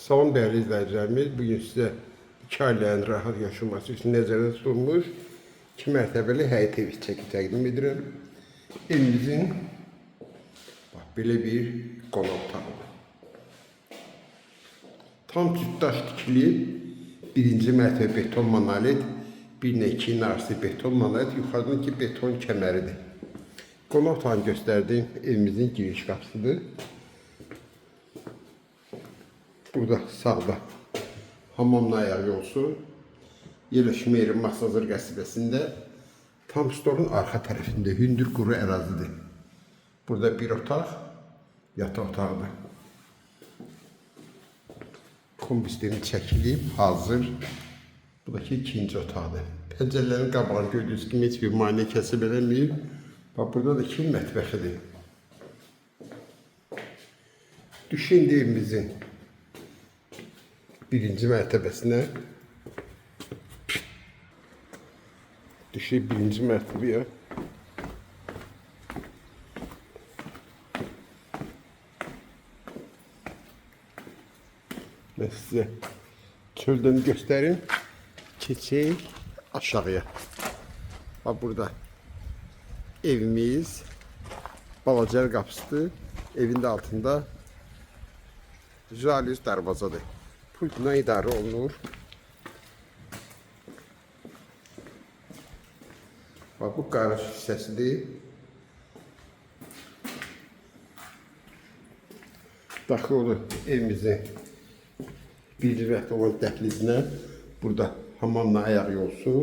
Son değerli izləyicilərimiz, bugün sizə 2 ailənin rahat yaşaması üçün nəzərdə tutulmuş 2 mərtəbəli həyət evi təqdim edirəm. Evimizin belə bir qonaq otağıdır. Tam cütdaş tikilib, birinci mərtəbə beton monolit, 1-2 arası beton monolit, yuxarıdan ki beton kəməridir. Qonaq otağını göstərdiyim evimizin giriş qapısıdır. Burada sağda hamamla ayaq yolsu, yerləşmə yeri Masazır qəsəbəsində, tam stolun arxa tərəfində hündür quru ərazidir. Burada bir otaq, yataq otağıdır. Kombisteni çəkilib, hazır. Bu da ki ikinci otaqdır. Pəncərələrin qabağını gördüyünüz kimi heç bir maneə kəsib eləməyib. Bax, burada da ki mətbəxidir. Düşün evimizin birinci mərtəbəsinə. Düşün birinci mərtəbəyə. Mən sizə çöldən göstərim. Keçək aşağıya. Bax, burada evimiz balaca qapısıdır. Evin də altında jalüz darvazadır. Pultla idarə olunur. Bax, bu qarış hissəsidir. Daxil olur evimizin bir rəht olan dəhlizinə. Burada hamamla ayaq yolsu.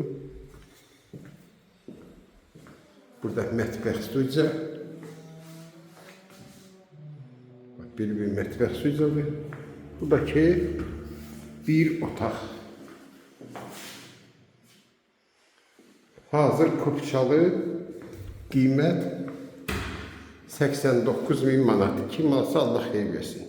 Burada mətbəx studiya. Bir mətbəx studiyadır. Buradakı bir otaq. Hazır kupçalı, qiymət 89.000 manat. Kim alsa Allah xeyir versin.